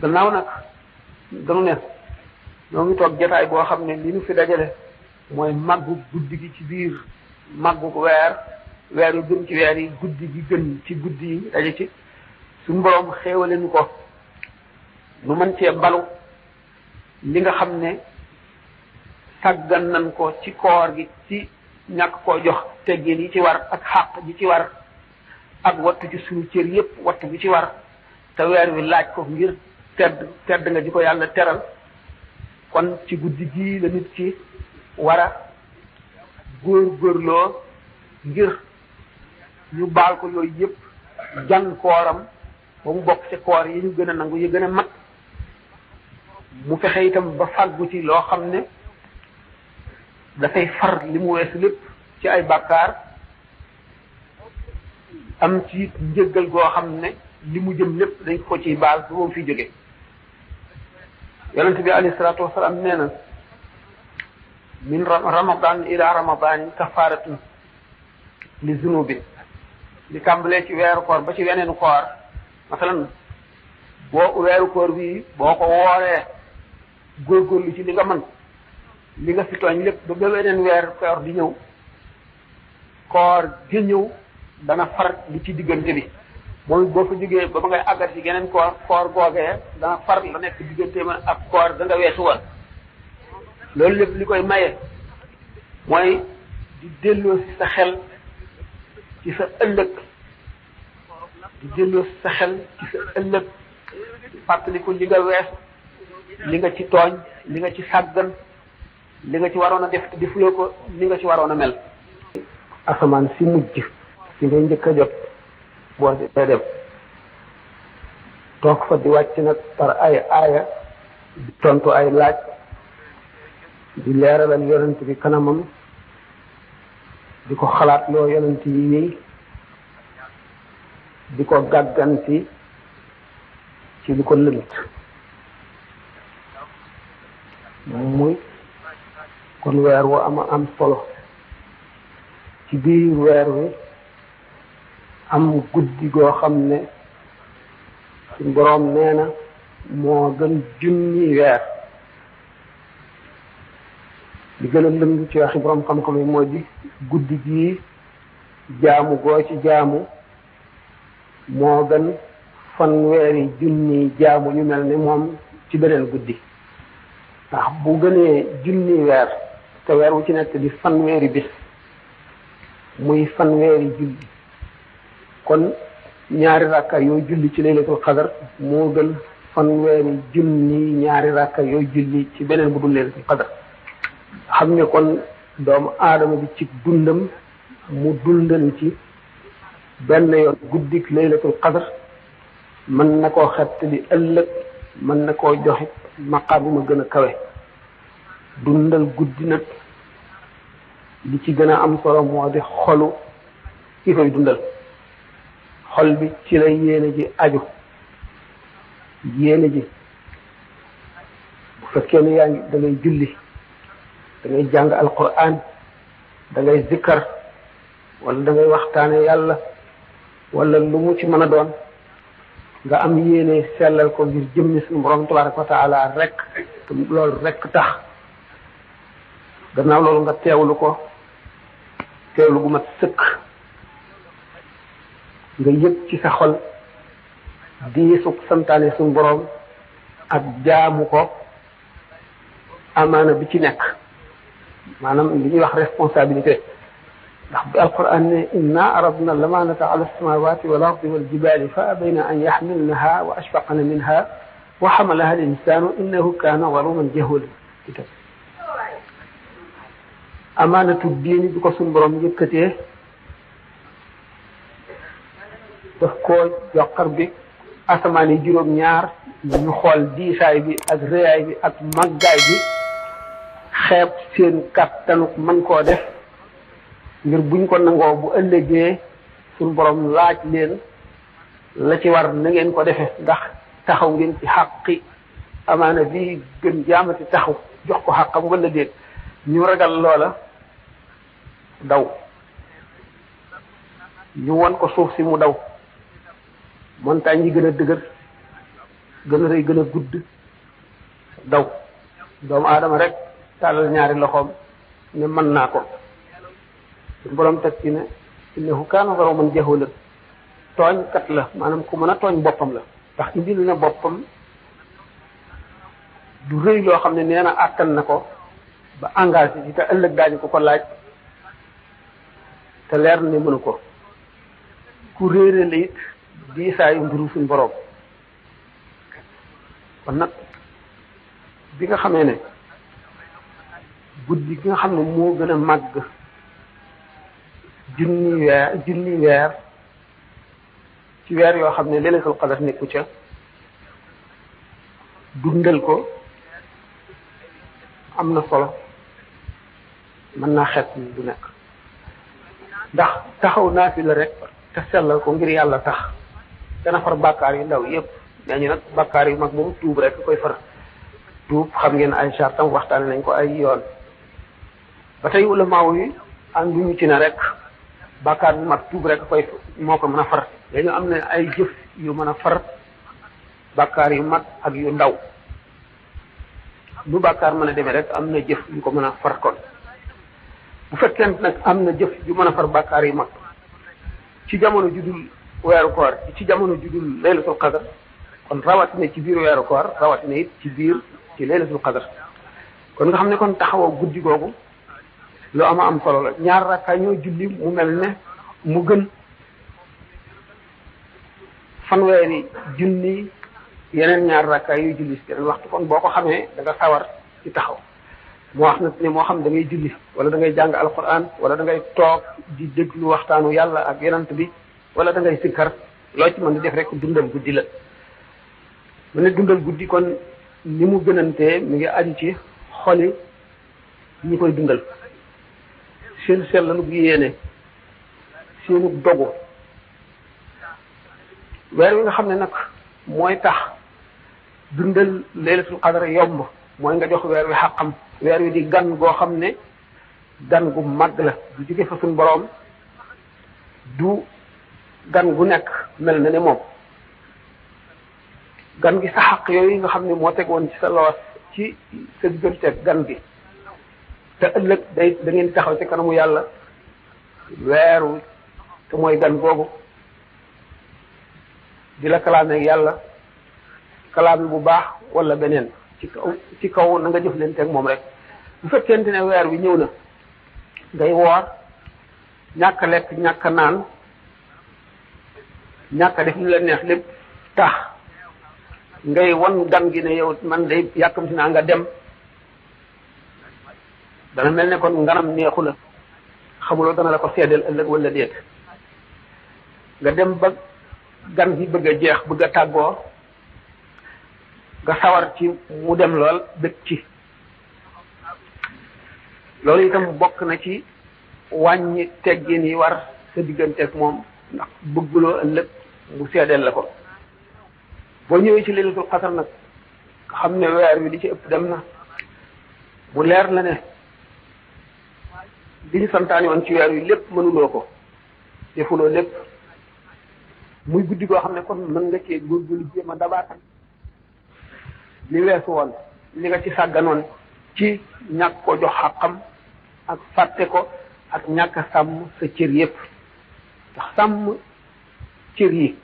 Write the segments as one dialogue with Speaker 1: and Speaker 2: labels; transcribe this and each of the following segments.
Speaker 1: gannaaw nag dañu ne ñoo ngi toog jotaay boo xam ne li ñu fi dajale mooy màggu guddi gi ci biir màggu weer yu gën ci weer yi guddi gi gën ci guddi yi daje ci suñu borom xéewale ñu ko nu mën cee balu li nga xam ne sàggan nañ ko ci koor gi ci ñàkk koo jox teggin yi ci war ak xàq ji ci war ak wattu ci suñu cër yépp wattu bi ci war te weer wi laaj ko ngir tedd nga ji ko yàlla teral kon ci guddi gii la nit ci war a góorgóorloo ngir ñu baal ko yooyu yépp jàng kooram ba mu bokk ci koor yi ñu gën a nangu yi gën a mat mu fexe itam ba fàggu ci loo xam ne dafay far li mu weesu lépp ci ay bàkkaar am ci njëggal goo xam ne li mu jëm lépp dañ ko ciy baal bu moom fi jóge yonente bi alayhi salaatu wasalaam nee na min ramadan ila ramadan kafaratun li zunubin li tàmbalee ci weeru koor ba ci weneenu koor masalan weeru koor bi boo ko wooree góorgóorlu ci li nga mën li nga fi tooñ lépp ba weneen weer koor di ñëw koor di ñëw dana far li ci diggante bi moom boo fa jógee ba ngay àggat ci geneen koor googee dana far la nekk diggante ma ak koor da nga weesu woon loolu lépp li koy maye mooy di delloo si sa xel ci sa ëllëg di delloo si sa xel ci sa ëllëg fàttaliku li nga weesu li nga ci tooñ li nga ci sàggan li nga ci waroon a def te defuloo ko li nga ci waroon a mel asamaan si mujj si ngay njëkk a jot boo dee dem toog fa di wàcc nag par ay aaya di tontu ay laaj di leeralal yonent bi kanamam di ko xalaat loo yonent yi di ko gàgganti ci li ko lënt muy kon weer wu am solo ci biir weer wi am guddi goo xam ne suñ boroom nee na moo gën junni weer li gën a lëng ci waxi boroom xam-xam yi moo di guddi gii jaamu goo ci jaamu moo gën fanweeri junni jaamu yu mel ne moom ci beneen guddi ndax bu gënee junni weer te weer wu ci nekk di fanweeri bis muy fanweeri julli kon ñaari rakka yooyu julli ci laylatul qadar moo gën fanweeri junni ñaari rakka yooyu julli ci beneen bu dul laylatul qadar xam ne kon doomu aadama bi ci dundam mu dundal ci benn yoon guddik laylatul qadar mën na koo xettali ëllëg mën na koo joxe maqaam bu ma gën a kawe dundal guddi nag li ci gën a am solo moo di xolu ki koy dundal xol bi ci la yéene ji aju yéene ji bu fekkee ne yaa ngi da ngay julli da ngay jàng alquran da ngay zikkar wala da ngay waxtaane yàlla wala lu mu ci mën a doon nga am yéene sellal ko ngir jëmmi suñu borom tabaraka wa taala rek loolu rek tax gannaaw loolu nga teewlu ko teewlu gu mat sëkk nga yëg ci sa xol diisug santaane suñu borom ak jaamu ko amaana bi ci nekk maanaam li ñuy wax responsabilité ndax bi alquran ne inna aradna al-amanata ala as-samawati wal ardi wal jibali fa abayna an yaxmilnaha wa ashfaqna minha wa xamalaha al-insanu innahu kana zaluman jahula itam amaanatu diini bi ko suñu borom yëkkatee daf koo joxar bi asamaan yi juróom-ñaar ñu xool diisaay bi ak réyaay bi ak màggaay bi xeeb seen kattanu mën koo def ngir buñ ko nangoo bu ëllëgee suñu borom laaj leen la ci war na ngeen ko defee ndax taxaw ngeen ci xàqi amaana bi gën jaamati taxaw jox ko xàqam wala déet ñu ragal loola daw ñu won ko suuf si mu daw montagne yi gën a dëgër gën a rëy gën a gudd daw doomu aadama rek tàllal ñaari loxoom ne mën naa ko suñu borom teg ci ne innahu kaana zaluuman jahuulan tooñ kat la maanaam ku mën a tooñ boppam la ndax indil na boppam du rëy loo xam ne nee na àttan na ko ba engagé ci te ëllëg daañu ko laaj te leer ne mënu ko ku réere la it diisaayu mbiru suñu borom kon nag bi nga xamee ne guddi gi nga xam ne moo gën a màgg junni weer ci weer yoo xam ne laylatul qadar nekku ca dundal ko am na solo mën naa xeet ni du nekk ndax taxaw naa fi la rek te sellal ko ngir yàlla tax dana far bàkkaar yu ndaw yépp nee ñu nag bàkkaar yu mag moom tuub rek koy far tuub xam ngeen ay chartam waxtaane nañ ko ay yoon ba tey ulamaaw yi ànduñu ci ne rek bàkkaar bu mag tuub rek koy moo ko mën a far dañu am ne ay jëf yu mën a far bàkkaar yu mag ak yu ndaw lu bàkkaar mën a demee rek am na jëf yu ko mën a far kon bu fekkente nag am na jëf yu mën a far bàkkaar yu mag ci jamono judul weeru koor ci jamono judul laylatul qadar kon rawatina ci biir weeru koor rawatina it ci biir ci laylatul qadar kon nga xam ne kon taxawoo guddi googu lu am solo la ñaar rakka ñoo julli mu mel ne mu gën fanweeri junni yeneen ñaar rakka yuy julli si yeneen waxtu kon boo ko xamee da nga sawar ci taxaw moo wax na ne moo xam da ngay julli wala da ngay jàng alquran wala da ngay toog di déglu waxtaanu yàlla ak yonent bi wala da ngay sikkar loo ci mën di def rek dundal guddi la mu ne dundal guddi kon ni mu gënantee mi ngi aju ci xoli ñi koy dundal seen sellalu bu yéene seenu dogu weer wi nga xam ne nag mooy tax dundal laylatul qadar yomb mooy nga jox weer wi xaqam weer wi di gan goo xam ne gan gu mag la du jóge fa suñ boroom du gan gu nekk mel na ne moom gan gi sa xaq yooyu nga xam ne moo teg woon ci sa loos ci sa digganteeg gan gi te ëllëg da ngeen taxaw ci kanamu yàlla weeru te mooy gan googu di la kalaamee yàlla kalaame bu baax wala beneen ci kaw na nga jëf leen teg moom rek bu fekkente ne weer wi ñëw na ngay woor ñàkk lekk ñàkk naan ñàkk def lu la neex lépp tax ngay won gan gi ne yow man day yàkkamti naa nga dem dana mel ne kon nganam neexu la xamuloo dana la ko seedeel ëllëg wala déet nga dem ba gan gi bëgg a jeex bëgg a tàggoo nga sawar ci mu dem lool bëgg ci loolu itam bokk na ci wàññi teggin yi war sa digganteeg moom ndax bëgguloo ëllëg mu seedeel la ko boo ñëwee ci laylatul qadar nag nga xam ne weer wi li ci ëpp dem na mu leer la ne li ñu santaani woon ci weer wi lépp mënuloo ko defuloo lépp muy guddi goo xam ne kon mën nga cee góorgóorlu jéem a dabaatal li weesu woon li nga ci sàgganoon ci ñàkk ko jox xàqam ak fàtte ko ak ñàkk a sàmm sa cër yépp ndax sàmm cër yi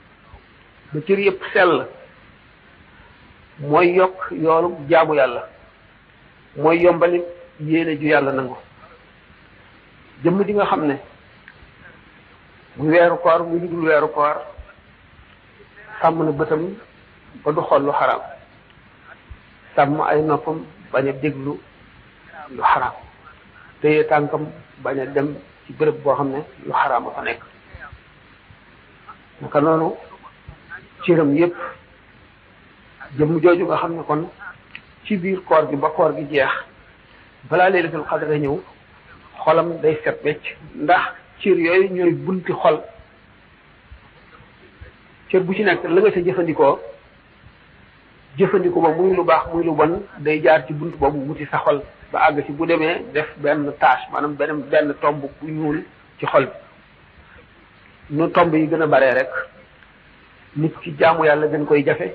Speaker 1: ba cër yépp sell mooy yokk yoolu jaamu yàlla mooy yombali yéene ju yàlla nangu jëmm di nga xam ne muy weeru koor muy dugul weeru koor sàmm na bëtam ba du xool lu xaraam sàmm ay noppam bañ a déglu lu xaraam téye tànkam bañ a dem ci béréb boo xam ne lu xaraam a fa nekk naka noonu cëram yépp jëmm jooju nga xam ne kon ci biir koor gi ba koor gi jeex balaa laylatul qadr ñëw xolam day set wecc ndax cër yooyu ñooy bunti xol cër bu ci nekk la nga sa jëfandikoo ba muy lu baax muy lu bon day jaar ci bunt boobu wuti sa xol ba àgg ci bu demee def benn tache maanaam benn tomb bu ñuul ci xol bi nu tomb yi gën a baree rek nit ki jaamu yàlla gën koy jafe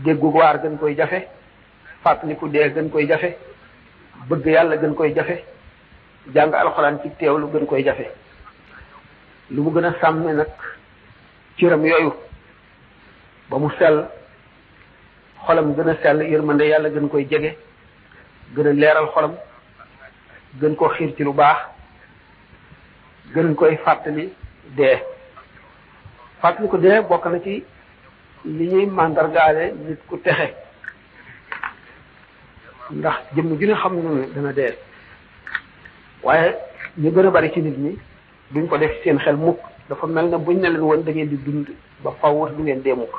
Speaker 1: déggu waar gën koy jafe fàttaliku dee gën koy jafe bëgg yàlla gën koy jafe jàng alxuraan ci teewlu gën koy jafe lu mu gën a sàmme nag cëram yooyu ba mu sell xolam gën a sell yërmande yàlla gën koy jege gën a leeral xolam gën koo xiir ci lu baax gën koy fàttali dee fàttali ko dee bokk na ci li ñuy màndargaale nit ku texe ndax jëmm ju ne xam na ne dana dee waaye ñu gën a bari ci nit ñi duñ ko def seen xel mukk dafa mel ne buñ ne leen woon da ngeen di dund ba faww du ngeen dee mukk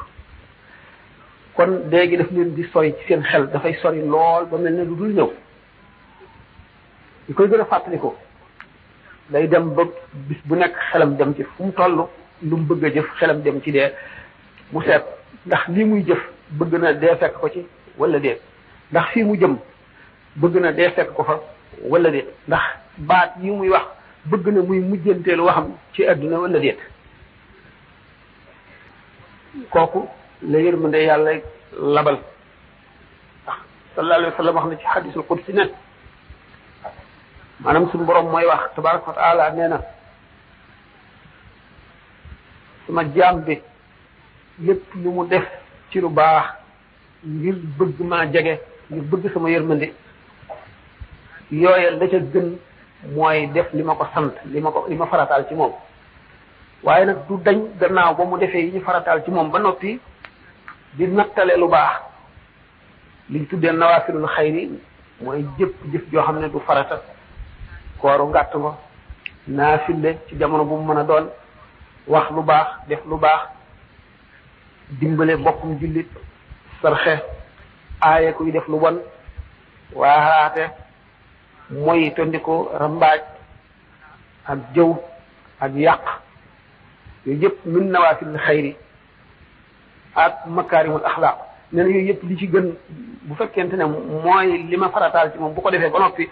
Speaker 1: kon dee gi daf leen di sori ci seen xel dafay sori lool ba mel ne lu dul ñëw ñu koy gën a fàttali ko day dem ba bis bu nekk xelam dem ci fu mu toll lu mu bëgg a jëf xelam dem ci dee mu seet ndax lii muy jëf bëgg na dee fekk ko ci wala déet ndax fii mu jëm bëgg na dee fekk ko fa wala déet ndax baat yi muy wax bëgg na muy mujjanteelu waxam ci àdduna wala déet kooku la yërmande yàlla labal ndax sallallahu alayhi wa sallam wax na ci xadisul qudsi ne maanaam suñu borom mooy wax tabaraka wa taala nee na sama jaam bi lépp lu mu def ci lu baax ngir bëgg maa jege ngir bëgg sama yërmande yooya la ca gën mooy def li ma ko sant li ma farataal ci moom waaye nag du dañ gannaaw ba mu defee yi ñu farataal ci moom ba noppi di nattale lu baax liñ tuddee nawaafilul xayri mooy jëf joo xam ne du farata kooru ngàtt nga naafile ci jamono bu mu mën a doon wax lu baax def lu baax dimbale bokkum jullit sarxe aaye kuy def lu bon waaraate mooy tondiko rambaaj ak jëw ak yàq yooyu yëpp min nawaafil xayri ak makaarimul axlaaq nee na yooyu yëpp li ci gën bu fekkente ne mooy li ma farataal ci moom bu ko defee ba noppi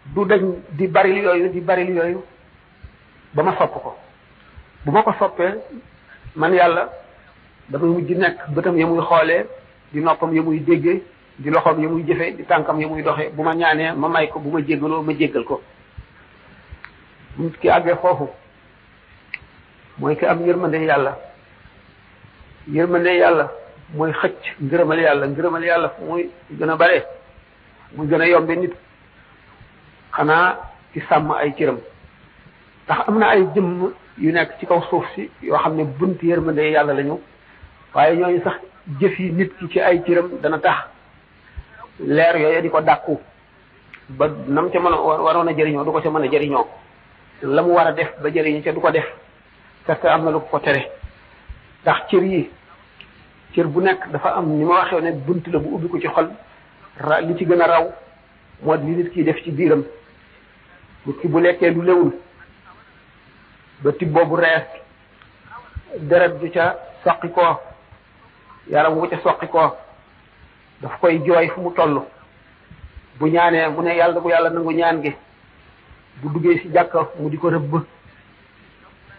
Speaker 1: du dañ di baril yooyu ba ma sopp ko bu ma ko soppee man yàlla damay mujj nekk bëtam ya muy xoolee di noppam ya muy déggee di loxoom ya muy jëfee di tànkam ya muy doxee bu ma ñaanee ma may ko bu ma jéggaloo ma jéggal ko bu nit ki àggee foofu mooy ki am yërmande yàlla mooy xëcc ngërëmal yàlla fu muy gën a bare muy gën a yombe nit xanaa ci sàmm ay cëram ndax am na ay jëmm yu nekk ci kaw suuf si yoo xam ne bunt yërmande yàlla lañu waaye ñooñu sax jëf yi nit ki ci ay cëram dana tax leer yooyu di ko dàkku ba nam ca mën a waroon a jëriñoo du ko ca mën a jëriñoo la mu war a def ba jëriñu ca du ko def fekk am na lu ko tere ndax cër bu nekk dafa am ni ma waxee ne bunt la bu ubbi ko ci xol li ci gën a raw moo di li nit ki def ci biiram nit ki bu lekkee du lewul ba tib boobu rees deret ju ca soqi koo yaram wu ca soqi koo daf koy jooy fu mu toll bu ñaanee mu ne yàlla bu yàlla nangu ñaan gi bu duggee ci jàkka mu di ko rëbb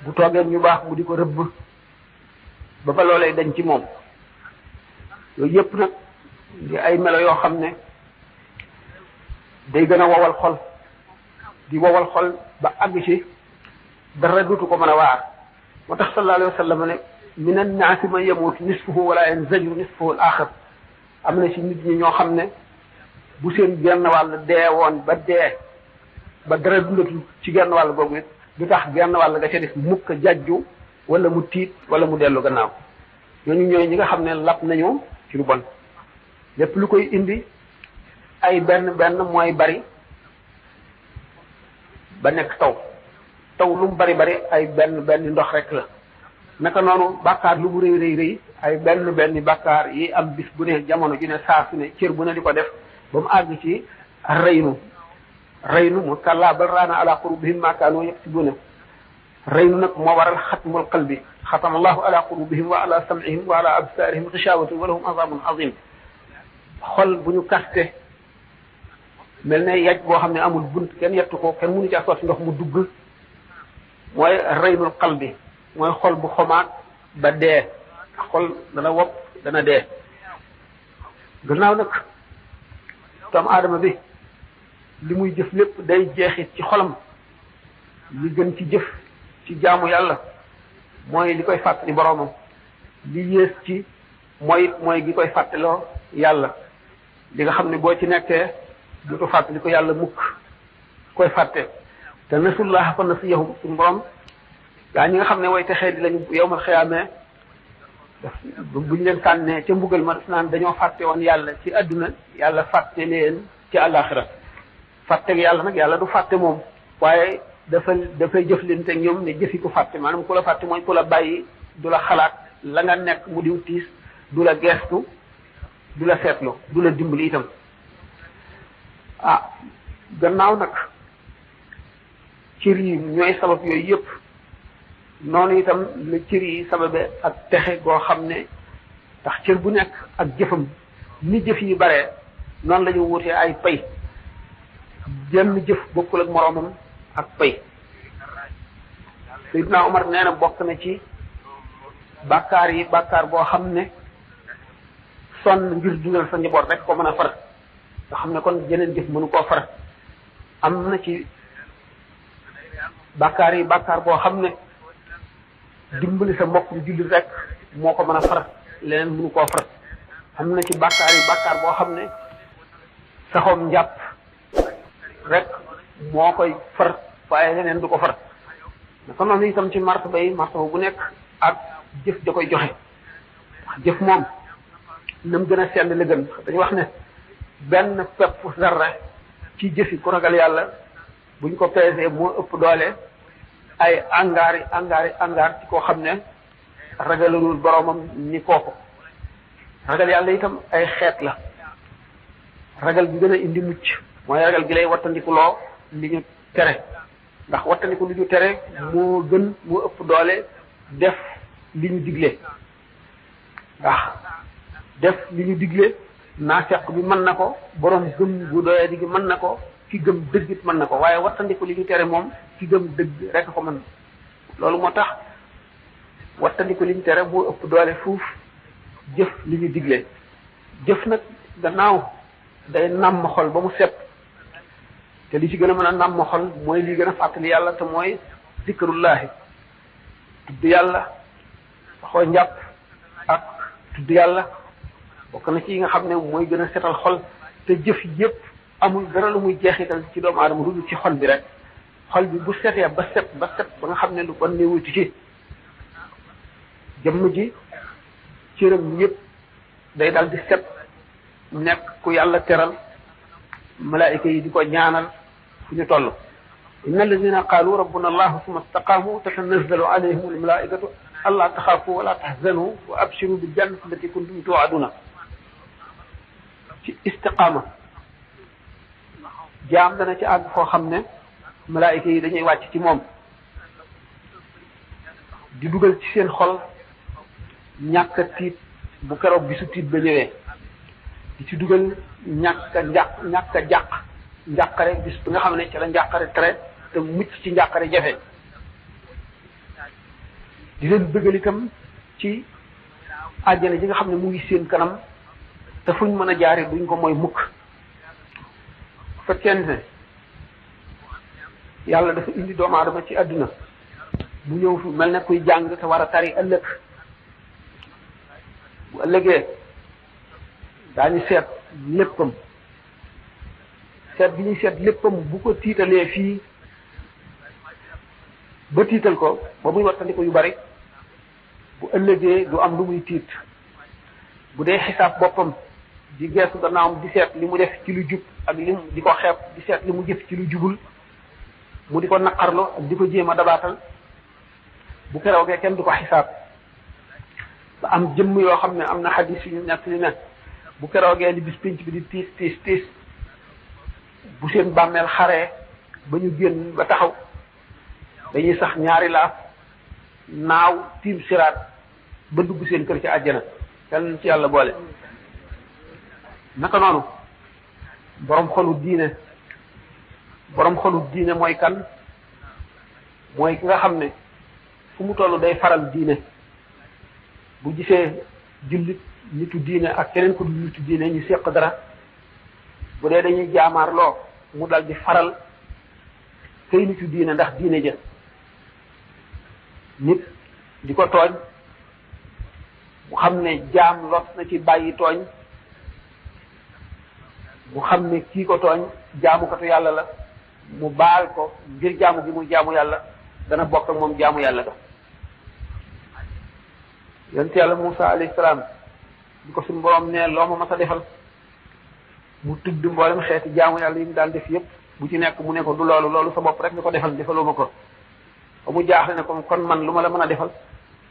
Speaker 1: bu toogee ñu baax mu di ko rëbb ba loolee dañ ci moom yooyu yëpp nag di ay melo yoo xam ne day gën a wowal xol di wowal xol ba àgg ci dara dutu ko mën a waar moo tax sallallahu alayhi wa sallam ne min annaasi man yamut nisfuhu wala yanzaju nisfuhu al-axar am na ci nit ñi ñoo xam ne bu seen genn wàll dee woon ba dara dundatu ci genn wàll googu it du tax genn wàll nga ca def mukk jajju wala mu tiit wala mu dellu gannaaw ñooñu ñooy ñi nga xam ne lap nañu ci lu bon lépp lu koy indi ay benn mooy bari ba nekk taw lu mu bari ay benn ndox rek la naka noonu bàkkaar lu mu rëy ay benn bàkkaar yi am bis bu ne jamono ju ne saa su ne cër bu ne di ko def ba mu àgg ci reynu mu kallaa bal raana ala qulubihim ma kaanu yaksibuna reynu nag moo waral xatmul qalbi xatama allahu ala qulubihim wa ala sam'ihim wa ala absarihim xishawatun wa lahum azabun azim xol bu ñu kaste mel ne yaj boo xam ne amul bunt kenn yettu ko kenn mënu caa sotti ndox mu dugg mooy reynul qalbi mooy xol bu xomaat ba dee xol dana wopp dana dee gannaaw nag doomu aadama bi li muy jëf lépp day jeexit ci xolam. li gën ci jëf ci jaamu yàlla mooy li koy fàttali boroomam li yées ci mooy gi koy fàttaloo yàlla li nga xam ne boo ci nekkee du ko fàttali ko yàlla mukk koy fàtte te nasullaha fa nasiyahum suñu borom gaa ñi nga xam ne way texee di lañu yowmal xiyaamee buñ leen sànnee ca mbugal ma def naan dañoo fàtte woon yàlla ci àdduna yàlla fàtte leen ci àllaaxira fàtteeg yàlla nag yàlla du fàtte moom waaye dafay jëflante ak ñoom ne jëfi ko fàtte maanaam ku la fàtte mooy ku la bàyyi du la xalaat la nga nekk mu diw tiis du la geestu du la seetlu du la dimbali itam gannaaw nag cër yi ñooy sabab yooyu yëpp noonu itam la cër yi sababe ak texe goo xam ne ndax cër bu nekk ak jëfam ni jëf yi bare noonu la ñu wutee ay pay jenn jëf bokkul ak moroomam ak pay Seydina Omar nee na bokk na ci bàkkaar boo xam ne sonn ngir dundal sa njaboot rek ko mën a far nga xam ne kon jeneen jëf mënu koo far am na ci bàkkaar boo xam ne dimbali sa mbokk jullit rek moo ko mën a far leneen mënu koo far am na ci bàkkaar boo xam ne saxoom njàpp rek moo koy far waaye leneen du ko far naka noonu itam ci martaba bu nekk ak jëf da koy joxe wax jëf moom nam gën a sell la gën dañu wax ne benn pepp zarra ci jëfi ku ragal yàlla buñ ko peesee moo ëpp doole ay angaar ci koo xam ne ragalul boromam ni kooku ragal yàlla itam ay xeet la ragal bi gën a indi mucc mooy ragal gi lay wattandikuloo li ñu tere ndax wattandiku li ñu tere moo ëpp doole def li ñu digle ndax def li ñu digle naafeq bi mën na ko borom gëm bu doyee di gi mën na ko ki gëm dëgg it mën na ko waaye wattandiku li ñu tere moom ki gëm dëgg rek ko mën loolu moo tax wattandiku li ñu tere moo ëpp doole fuuf jëf li ñu digle jëf nag gannaaw day nàmm xol ba mu set te li ci gën a mën a nàmm xol mooy li gën a fàttali yàlla te mooy zikrullahi tudd yàlla waxoo njàpp ak tudd yàlla bokk na ci yi nga xam ne mooy gën a setal xol te jëf yépp amul dara lu muy jeexital ci doomu aadama lu dul ci xol bi rek xol bi bu setee ba set ba nga xam ne lu bon ne wuti ci jëmm ji cëram yépp day dal di set nekk ku yàlla teral malaayika yi di ko ñaanal fu ñu toll inna alladina qaalu rabbuna allahu summa istaqaamu tatanazzalu alayhim almalaikatu alla taxaafu wala tahzanu wa abshiru bil jannati allati kuntum tuaduna ci istiqaama jaam dana ci àgg foo xam ne malaayika yi dañuy wàcc ci moom di dugal ci seen xol ñàkk a tiit bu keroog bisu tiit ba ñëwee di ci dugal ñàkk a jàq njàqare bis bi nga xam ne ci la njàqare tere te mucc ci njàqare jafe di leen bëggal itam ci àjjana ji nga xam ne mu ngi seen kanam te fuñ mën a jaare duñ ko mooy mukk fekkente ne yàlla dafa indi doomu aadama ci àdduna mu ñëw fi mel ne kuy jàng te war a tari ëllëg bu ëllëgee daañu seet léppam seet bi ñuy seet léppam bu ko tiitalee fii ba tiital ko ba muy wattandiko yu bari bu ëllëgee du am lu muy tiit bu dee xisaab boppam di geesu gannaawam di seet li mu def ci lu jub ak li mu di ko xeeb di seet li mu jëf ci lu jubul mu di ko naqarlu ak di ko jéem a dabaatal bu keroogee kenn du ko xisaab ba am jëmm yoo xam ne am na xadis yu nekk li ne bu keroogee li bis pinc bi di tiis bu seen bàmmeel xaree ba ñu génn ba taxaw dañuy sax ñaari laaf naaw tiim siraat ba dugg seen kër ci àjjana yàlla ci yàlla boole naka noonu borom xolu diine mooy kan mooy ki nga xam ne fu mu toll day faral diine bu gisee jullit nitu diine ak keneen ku dul nitu diine ñu seq dara bu dee dañuy jaamaarloo mu dal di faral kay nitu diine ndax diine ja nit di ko tooñ mu xam ne jaam lot na ci bàyyi tooñ mu xam ne kii ko tooñ jaamukatu yàlla la mu baal ko ngir jaamu gi mu jaamu yàlla dana bokk ak moom jaamu yàlla ga yonent yàlla Musaa alayhi salaam di ko suñu borom ne loo ma mas a defal mu tudd mboolem xeeti jaamu yàlla yi mu daan def yépp bu ci nekk mu ne ko du loolu sa bopp rek nga ko defal defaloo ma ko ba mu jaaxle ne ko kon man lu ma la mën a defal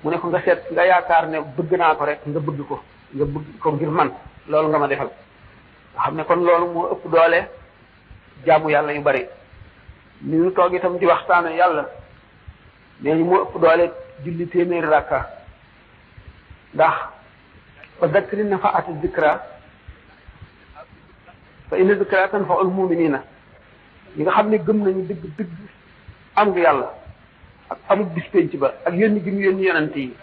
Speaker 1: mu ne ko nga seet nga yaakaar ne bëgg naa ko rek nga bëgg ko ngir man loolu nga ma defal nga xam ne kon loolu moo ëpp doole jaamu yàlla yu bari ni ñu toog itam di waxtaane yàlla nee ñu moo ëpp doole julli téeméeri rakka ndax fa dakkiri nafaati zikra fa inna zikra tanfa'ul mu'minina ñi nga xam ne gëm nañu dëgg am nga yàlla ak amul bis penc ba ak yónni gi mu yónni yonent yi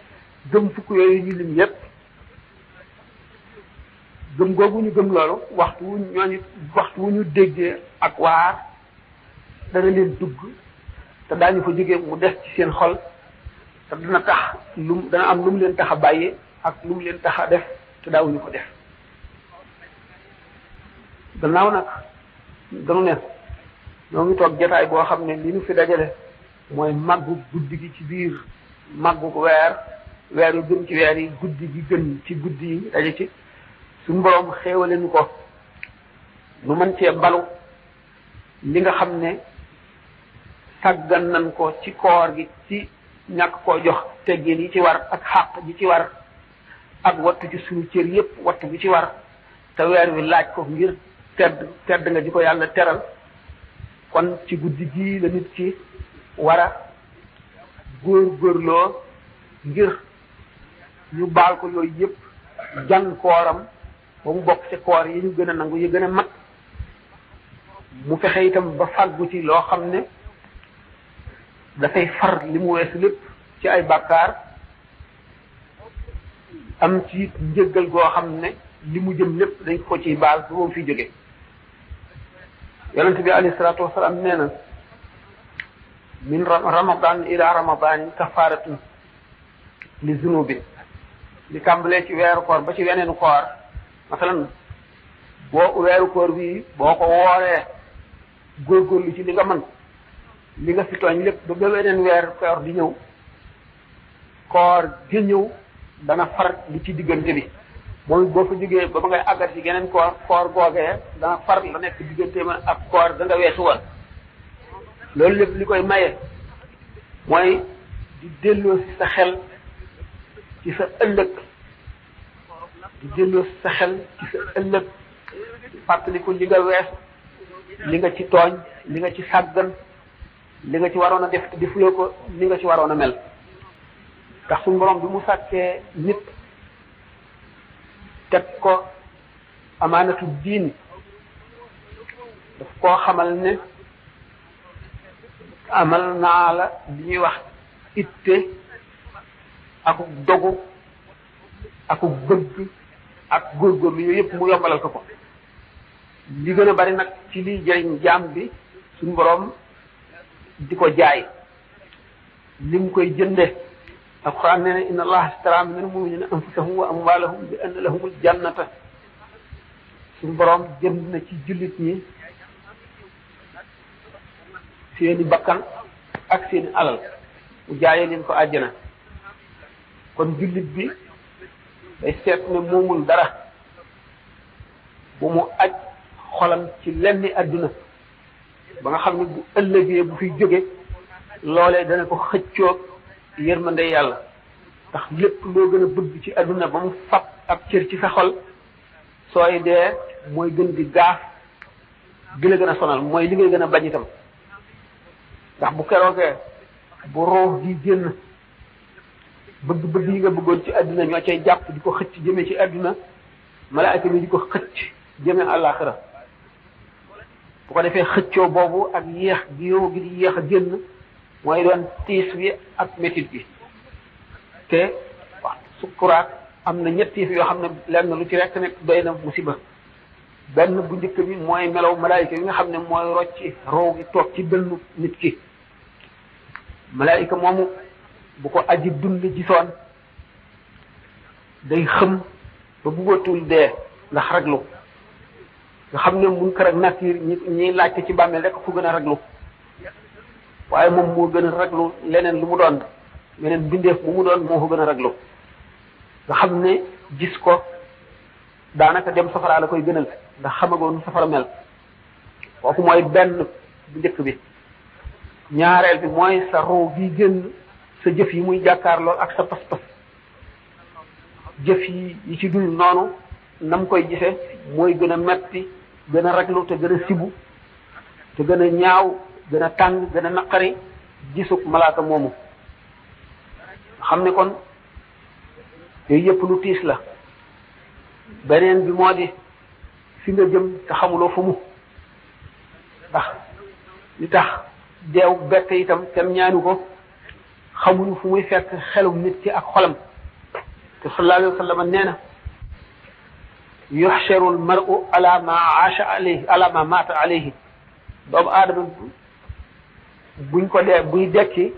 Speaker 1: gëm fukk yooyu ñu lim yépp gëm googu ñu gëm loolu waxtu wu ñu déggee ak waar dana leen dugg te daañu fa jógee mu des ci seen xol te dana tax dana am lu mu leen tax a bàyyi ak lu mu leen tax a def te daawuñu ko def gannaaw nag dañu ne ñoo ngi toog jotaay boo xam ne li ñu fi dajale mooy màggu guddi gi ci biir màggu weer yu gën ci weer yi guddi gi gën ci guddi yi daje ci suñu boroom xéewale ñu ko nu mën cee balu li nga xam ne sàggan nañ ko ci koor gi ci ñàkk koo jox teggin yi ci war ak xàq ji ci war ak wattu ci suñu cër yépp wattu bi ci war te weer wi laaj ko ngir tedd nga ji ko yàlla teral kon ci guddi gii la nit ci war a góorgóorloo ngir ñu baal ko yooyu yépp jàng kooram ba mu bokk ci koor yi ñu gën a nangu yi gën a mat mu fexe itam ba fàggu ci loo xam ne dafay far li mu weesu lépp ci ay bàkkaar am ci njëggal goo xam ne li mu jëm lépp dañ ko ciy baal ba moom fi jóge yonent bi alayhi salaatu wasalaam nee na min ramadan ila ramadan kafaratun li zunubin li tàmbalee ci weeru koor ba ci weneenu koor masalan weeru koor bi boo ko wooree góorgóorlu ci li nga mën li nga fi tooñ lépp ba weneen weeru koor di ñëw koor di ñëw dana far li ci diggante bi moom boo fa jógee ba ngay àggat ci geneen koor googee dana far la nekk diggante ma ak koor da nga weesu woon loolu lépp li koy maye mooy di delloo si sa xel ci sa ëllëg di delloo si sa xel ci sa ëllëg fàttaliku li nga wees li nga ci tooñ li nga ci sàggan li nga ci waroon a def te defuloo ko li nga ci waroon a mel ndax suñu borom bi mu sàkkee nit teg ko amaanatu diin daf koo xamal ne amal naa la li ñuy wax itte akuk dogu akuk bëgg ak góorgóorlu yooyu yëpp mu yombalal ko li gën a bari nag ci liy jëriñ jaam bi suñu borom di ko jaay li mu koy jënde alquran nee na inna allaha astara min almuminina anfusahum wa amwalahum bi anna lahumul jannata suñu borom jënd na ci jullit ñi seeni bakkan ak seeni alal mu jaayee leen ko àjjana kon jullit bi day seet ne moomul dara bu mu aj xolam ci lenni àdduna ba nga xam ne bu ëllëgee bu fi jóge loolee dana ko xëccoog yërmande yàlla ndax lépp loo gën a bëgg ci àdduna ba mu fab ab cër ci sa xol sooy dee mooy gën di gaaf gi la gën a sonal mooy li ngay gën a bañ itam ndax bu keroogee bu roox di génn bëgg-bëgg yi nga bëggoon ci àdduna ñoo cay jàpp di ko xëcc jëme ci àdduna malaayka mi di ko xëcc jëme àllaaxira bu ko defee xëccoo boobu ak yéex gi yow gi di yéex a génn mooy doon tiis bi ak métit bi te wax sukkuraat am na ñetti yoo xam ne lenn lu ci rek nekk doy na musiba. benn bu njëkk bi mooy melaw malaayika yi nga xam ne mooy rocci roow gi toog ci dënnu nit ki. malaayika moomu bu ko aji dund gisoon day xëm ba bëggatul dee ndax raglu nga xam ne Munkar ak Nakiir ñi laajte ci bàmmeel rek fu gën a raglu waaye moom moo gën a raglu leneen lu mu doon meneen bindeef bu mu doon moo ko gën a raglu nga xam ne gis ko daanaka dem safara la koy gënal ndax xamagoon safara mel kooku mooy benn bu njëkk bi. ñaareel bi mooy sa ruu gi génn sa jëf yi muy jàkkaarloo ak sa pas-pas jëf yi ci dul noonu nam koy gisee mooy gën a metti gën a raglu te gën a sibu te gën a ñaaw gën a tàng gën a naqari gisuk malaaka moomu xam ne kon yooyu yëpp lu tiis la. beneen bi moo di fi nga jëm te xamuloo fu mu ndax li tax deew bett itam kenn ñaanu ko xamuñu fu muy fekk xelum nit ki ak xolam te sallallahu alayhi wa sallam nee na yuxsharu almaru ala ma aasha alayhi ala ma maata alayhi doomu aadama buñ ko dee buy dekki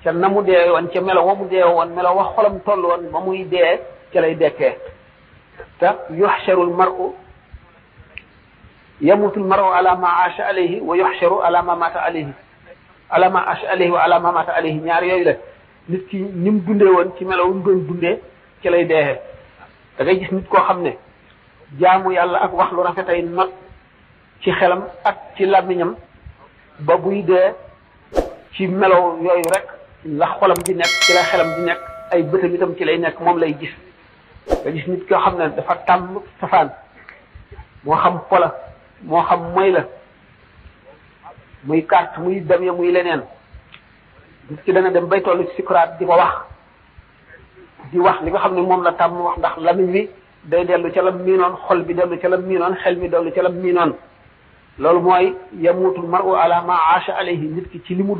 Speaker 1: ca na mu dee woon ca melo wa mu dee woon melo wa xolam toll woon ba muy dee ca lay dekkee te yuxsharu almaru yamutu almaru ala ma aasha alayhi wa yuxsharu ala ma maata alayhi ala ma aasha alayhi wa ala ma maata alayhi ñaar yooyu la nit ki ni mu dundee woon ci melo wu mu doon dundee ci lay deexee da ngay gis nit koo xam ne jaamu yàlla ak wax lu rafetay not ci xelam ak ci làmmiñam ba buy dee ci melo yooyu rek la xolam di nekk ci la xelam di nekk ay bëtam itam ci lay nekk moom lay gis nga gis nit koo xam ne dafa tàmm safaan moo xam pola moo xam moy la muy carte muy dem ya muy leneen nit ki dana dem bay toll ci sikuraat di ko wax di wax li nga xam ne moom la tàmm wax ndax lamiñ wi day dellu ca la miinoon xol bi dellu ca la miinoon xel mi dellu ca la miinoon loolu mooy yamutul mar'u ala ma aasha alayhi nit ki ci li mu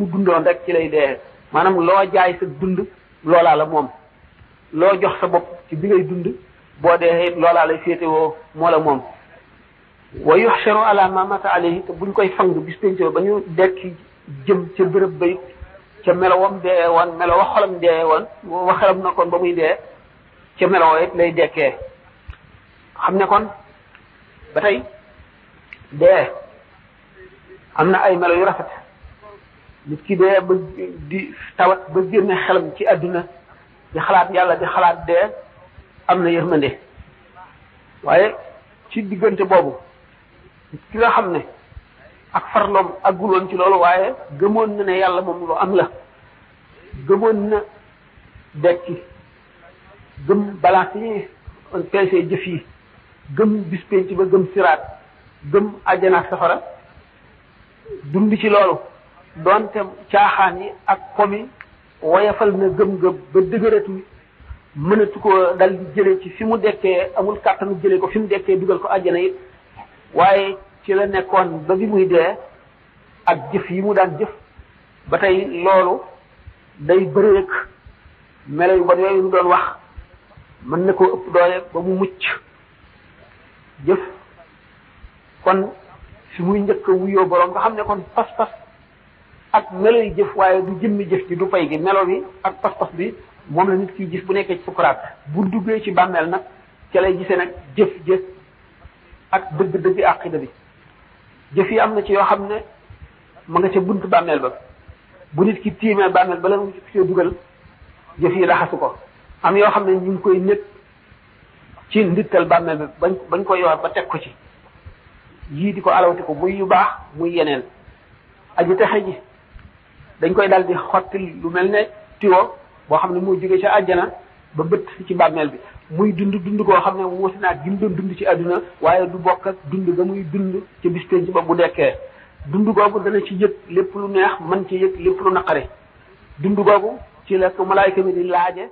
Speaker 1: dundoon rek ci lay dee maanaam loo jaay sa dund loolaa la moom loo jox sa bopp ci bi ngay dund boo dee loolaa lay féetewoo moo la moom wa yuhsharu ala ma mata alayhi te buñ koy fang bis pénco ba ñu dekki jëm ca bërëb bay ca melowam dee woon melo wa xolam dee woon wa xelam na kon ba muy dee ca melowoo it lay dekkee xam ne kon ba tey dee am na ay melo yu rafet nit ki dee ba di tawat ba génne xelam ci àdduna di xalaat yàlla di xalaat dee am na yërmande waaye ci diggante boobu nit ki nga xam ne ak farloom agguloon ci loolu waaye gëmoon na ne yàlla moom lu am la gëmoon na dekki gëm balance yi peese jëf yi gëm bis penc ba gëm siraat gëm àjjana ak safara dund ci loolu doonte caaxaan yi ak komi woyafal na gëm-gëm ba dëgëratu mënatu ko dal di jëlee ci fi mu dekkee amul kàttanu jëlee ko fi mu dekkee dugal ko àjjana it waaye ci la nekkoon ba bi muy dee ak jëf yi mu daan jëf ba tey loolu day bëreek melo yu bon yooyu mu doon wax mën na koo ëpp doole ba mu mucc jëf kon fi muy njëkk a wuyoo boroom nga xam ne kon pas-pas ak melo yi jëf waaye du jëmmi jëf ji du pay gi melo bi ak pas-pas bi moom la nit ki gis bu nekkee ci sukuraat bu duggee ci bàmmeel nag ca lay gisee nag jëf ak dëgg-dëgg àqida bi jëf yi am na ci yoo xam ne ma nga ca buntu bàmmeel ba bu nit ki tiimee bàmmeel bala mu ci dugal jëf yi raxasu ko am yoo xam ne ñu ngi koy nekk ci ndittal bàmmeel bi bañ ko yor ba teg ko ci yii di ko alawti ko muy yu baax muy yeneen aji texe ji dañ koy dal di xottil lu mel ne tiwo boo xam ne moo jógee ca àjjana ba bëtt ci bàmmeel bi muy dund koo xam ne wuute naa gi mu doon dund ci àdduna waaye du bokk ak dund ga muy dund ci bis penc ba bu dekkee dund googu dana ci yëg lépp lu neex mën ci yëg lépp lu naqare dund googu ci la ko malaayka mi di laaje